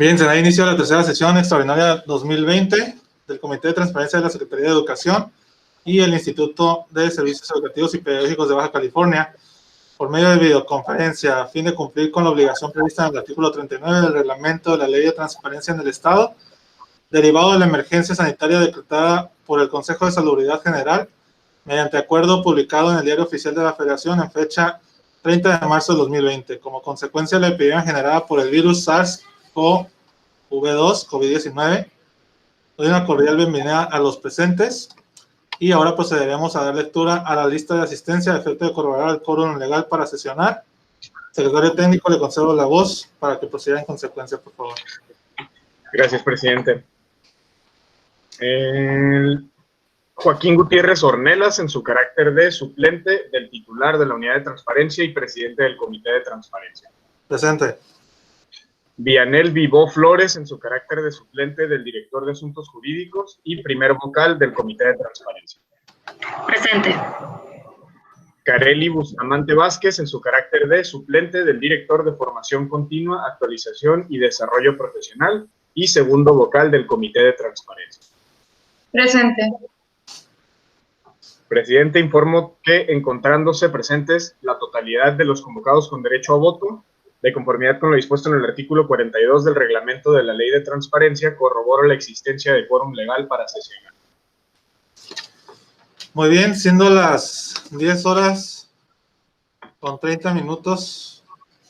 Bien, se da inicio a la tercera sesión extraordinaria 2020 del Comité de Transparencia de la Secretaría de Educación y el Instituto de Servicios Educativos y Pedagógicos de Baja California, por medio de videoconferencia, a fin de cumplir con la obligación prevista en el artículo 39 del reglamento de la Ley de Transparencia en el Estado, derivado de la emergencia sanitaria decretada por el Consejo de Salubridad General, mediante acuerdo publicado en el Diario Oficial de la Federación en fecha 30 de marzo de 2020, como consecuencia de la epidemia generada por el virus SARS-CoV-2, COVID-19. Doy una cordial bienvenida a los presentes y ahora procederemos a dar lectura a la lista de asistencia a efecto de corroborar el quórum legal para sesionar. Secretario técnico, le concedo la voz para que proceda en consecuencia, por favor. Gracias, presidente. Joaquín Gutiérrez Ornelas, en su carácter de suplente del titular de la Unidad de Transparencia y presidente del Comité de Transparencia. Presente. Vianel Vivó Flores, en su carácter de suplente del director de Asuntos Jurídicos y primer vocal del Comité de Transparencia. Presente. Kareli Bustamante Vázquez, en su carácter de suplente del director de Formación Continua, Actualización y Desarrollo Profesional y segundo vocal del Comité de Transparencia. Presente. Presidente, informo que encontrándose presentes la totalidad de los convocados con derecho a voto, de conformidad con lo dispuesto en el artículo 42 del reglamento de la Ley de Transparencia, corroboro la existencia de quórum legal para sesionar. Muy bien, siendo las 10 horas con 30 minutos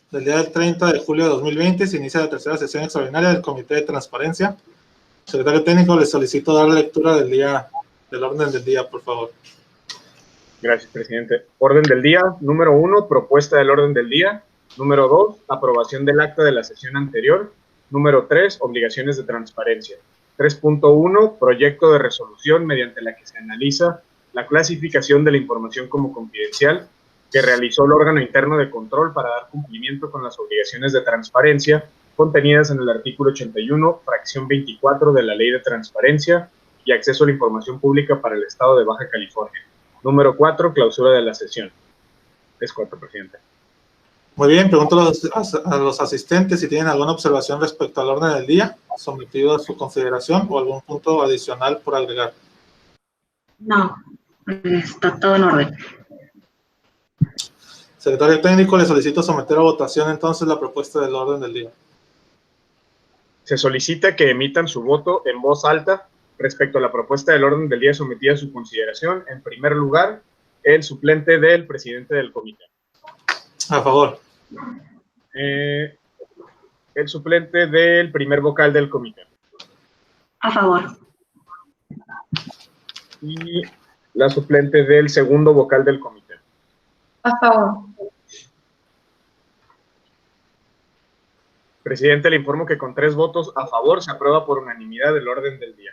del día del 30 de julio de 2020, se inicia la tercera sesión extraordinaria del Comité de Transparencia. Secretario técnico, le solicito dar lectura del orden del día, por favor. Gracias, presidente. Orden del día, número 1, propuesta del orden del día. Número 2, aprobación del acta de la sesión anterior. Número 3, obligaciones de transparencia. 3.1, proyecto de resolución mediante la que se analiza la clasificación de la información como confidencial que realizó el órgano interno de control para dar cumplimiento con las obligaciones de transparencia contenidas en el artículo 81, fracción 24 de la Ley de Transparencia y Acceso a la Información Pública para el Estado de Baja California. Número 4, clausura de la sesión. Es 4, presidente. Muy bien, pregunto a los asistentes si tienen alguna observación respecto al orden del día sometido a su consideración o algún punto adicional por agregar. No, está todo en orden. Secretario técnico, le solicito someter a votación entonces la propuesta del orden del día. Se solicita que emitan su voto en voz alta respecto a la propuesta del orden del día sometida a su consideración. En primer lugar, el suplente del presidente del comité. A favor. El suplente del primer vocal del comité. A favor. Y la suplente del segundo vocal del comité. A favor. Presidente, le informo que con 3 votos a favor se aprueba por unanimidad el orden del día.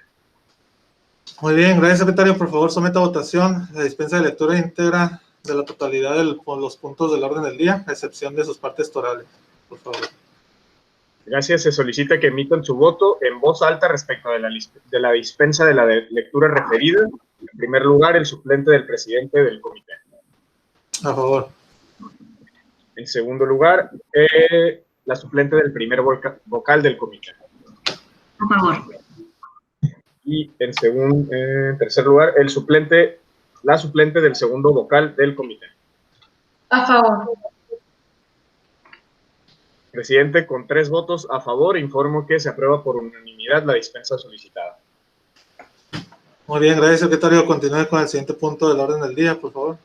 Muy bien, gracias, secretario. Por favor, someta a votación la dispensa de lectura íntegra de la totalidad de los puntos del orden del día, a excepción de sus partes torales, por favor. Gracias. Se solicita que emitan su voto en voz alta respecto de la dispensa de la lectura referida. En primer lugar, el suplente del presidente del comité. A favor. En segundo lugar, la suplente del primer vocal del comité. A favor. Y en tercer lugar, la suplente del segundo vocal del comité. A favor. Presidente, con 3 votos a favor, informo que se aprueba por unanimidad la dispensa solicitada. Muy bien, gracias, secretario. Continúe con el siguiente punto del orden del día, por favor.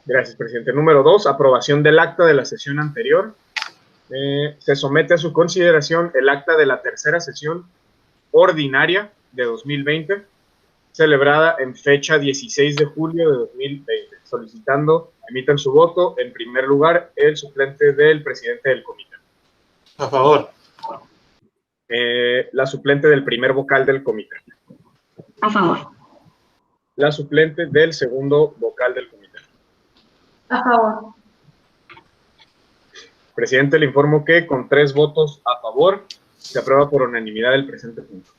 Gracias, presidente. Número 2, aprobación del acta de la sesión anterior. Se somete a su consideración el acta de la tercera sesión ordinaria de 2020, celebrada en fecha 16 de julio de 2020, solicitando emitan su voto en primer lugar el suplente del presidente del comité. A favor. La suplente del primer vocal del comité. A favor. La suplente del segundo vocal del comité. A favor. Presidente, le informo que con 3 votos a favor se aprueba por unanimidad el presente punto.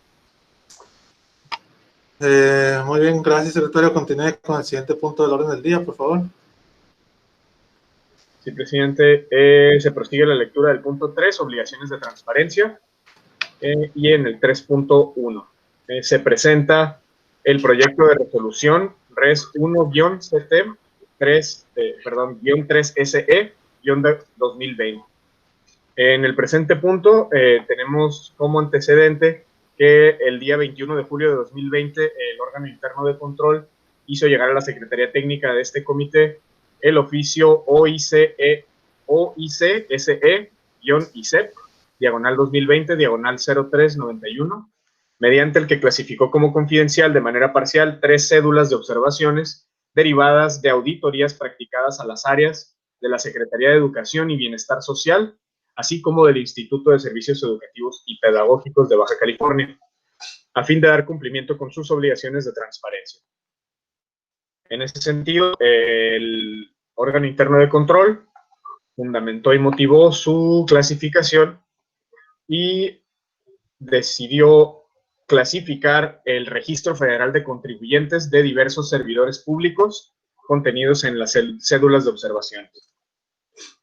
Muy bien, gracias, secretario. Continúe con el siguiente punto del orden del día, por favor. Sí, presidente. Se prosigue la lectura del punto 3, obligaciones de transparencia. Y en el 3.1 se presenta el proyecto de resolución RES 1-CT 3SE-2020. En el presente punto tenemos como antecedente que el día 21 de julio de 2020 el órgano interno de control hizo llegar a la Secretaría Técnica de este comité el oficio OIC-SE-ICEP, diagonal 2020, diagonal 0391, mediante el que clasificó como confidencial de manera parcial 3 cédulas de observaciones derivadas de auditorías practicadas a las áreas de la Secretaría de Educación y Bienestar Social, así como del Instituto de Servicios Educativos y Pedagógicos de Baja California, a fin de dar cumplimiento con sus obligaciones de transparencia. En ese sentido, el órgano interno de control fundamentó y motivó su clasificación y decidió clasificar el Registro Federal de Contribuyentes de diversos servidores públicos contenidos en las cédulas de observación.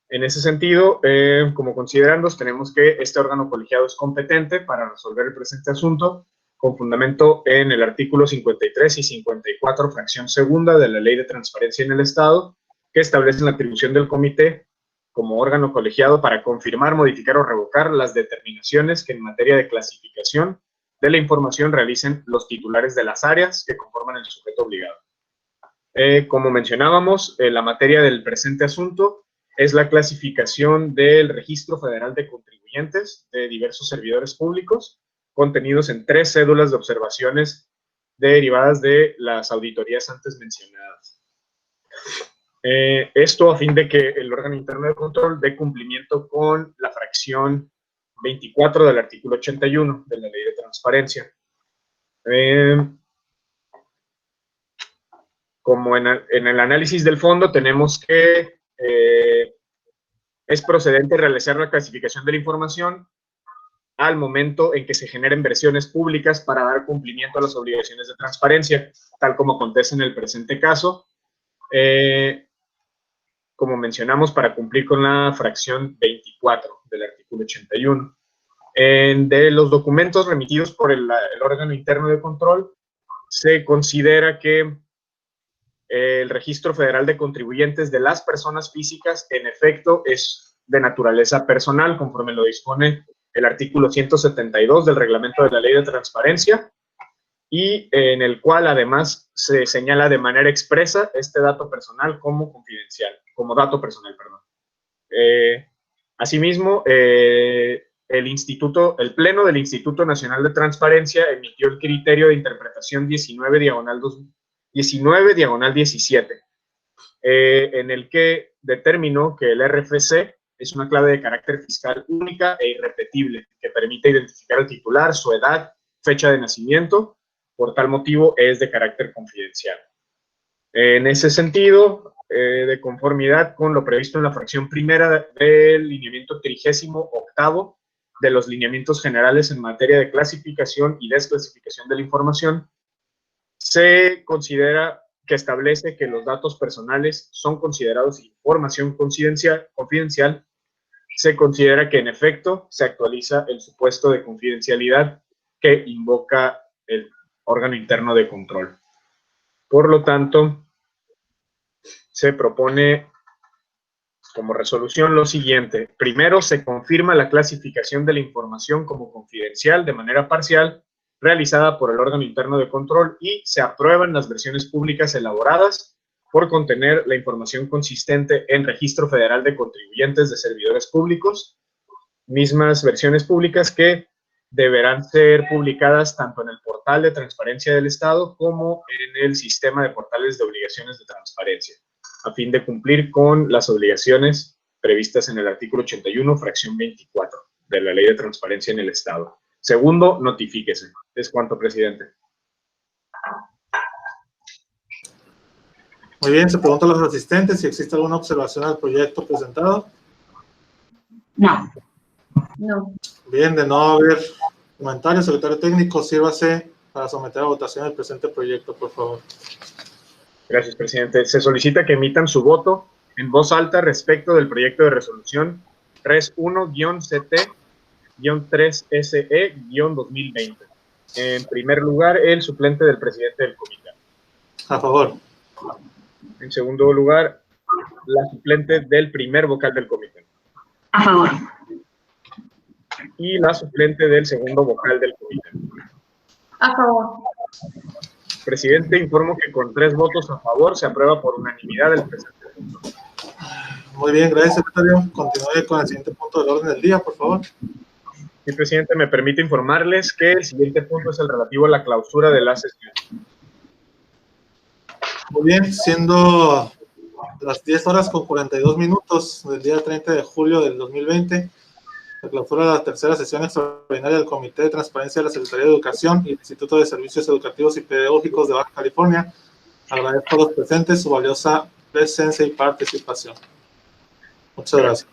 En ese sentido, como considerandos, tenemos que este órgano colegiado es competente para resolver el presente asunto con fundamento en el artículo 53 y 54, fracción segunda de la Ley de Transparencia en el Estado, que establecen la atribución del comité como órgano colegiado para confirmar, modificar o revocar las determinaciones que en materia de clasificación de la información realicen los titulares de las áreas que conforman el sujeto obligado. Como mencionábamos, la materia del presente asunto es la clasificación del Registro Federal de Contribuyentes de diversos servidores públicos, contenidos en 3 cédulas de observaciones derivadas de las auditorías antes mencionadas. Esto a fin de que el órgano interno de control dé cumplimiento con la fracción 24 del artículo 81 de la Ley de Transparencia. Como en el análisis del fondo tenemos que es procedente realizar la clasificación de la información al momento en que se generen versiones públicas para dar cumplimiento a las obligaciones de transparencia, tal como acontece en el presente caso. Como mencionamos, para cumplir con la fracción 24 del artículo 81. De los documentos remitidos por el órgano interno de control, se considera que el Registro Federal de Contribuyentes de las personas físicas, en efecto, es de naturaleza personal, conforme lo dispone el artículo 172 del reglamento de la Ley de Transparencia, y en el cual además se señala de manera expresa este dato personal como confidencial, como dato personal, perdón. Asimismo, el Pleno del Instituto Nacional de Transparencia emitió el criterio de interpretación 19/17, en el que determinó que el RFC es una clave de carácter fiscal única e irrepetible que permite identificar al titular, su edad, fecha de nacimiento. Por tal motivo, es de carácter confidencial. En ese sentido, de conformidad con lo previsto en la fracción primera del lineamiento 38º de los lineamientos generales en materia de clasificación y desclasificación de la información, se considera que establece que los datos personales son considerados información confidencial. Se considera que en efecto se actualiza el supuesto de confidencialidad que invoca el órgano interno de control. Por lo tanto, se propone como resolución lo siguiente. Primero, se confirma la clasificación de la información como confidencial de manera parcial realizada por el órgano interno de control y se aprueban las versiones públicas elaboradas por contener la información consistente en Registro Federal de Contribuyentes de Servidores Públicos, mismas versiones públicas que deberán ser publicadas tanto en el portal de transparencia del Estado como en el sistema de portales de obligaciones de transparencia, a fin de cumplir con las obligaciones previstas en el artículo 81, fracción 24 de la Ley de Transparencia en el Estado. Segundo, notifíquese. Es cuanto, presidente. Muy bien, se pregunta a los asistentes si existe alguna observación al proyecto presentado. No. No. Bien, de no haber comentarios, secretario técnico, sírvase para someter a votación el presente proyecto, por favor. Gracias, presidente. Se solicita que emitan su voto en voz alta respecto del proyecto de resolución RES 1-CT-3SE-2020. En primer lugar, el suplente del presidente del comité. A favor. En segundo lugar, la suplente del primer vocal del comité. A favor. Y la suplente del segundo vocal del comité. A favor. Presidente, informo que con 3 votos a favor se aprueba por unanimidad el presente punto. Muy bien, gracias, secretario. Continúe con el siguiente punto del orden del día, por favor. Sí, presidente, me permite informarles que el siguiente punto es el relativo a la clausura de la sesión. Muy bien, siendo las 10 horas con 42 minutos del día 30 de julio del 2020, la clausura de la tercera sesión extraordinaria del Comité de Transparencia de la Secretaría de Educación y el Instituto de Servicios Educativos y Pedagógicos de Baja California. Agradezco a los presentes su valiosa presencia y participación. Muchas gracias.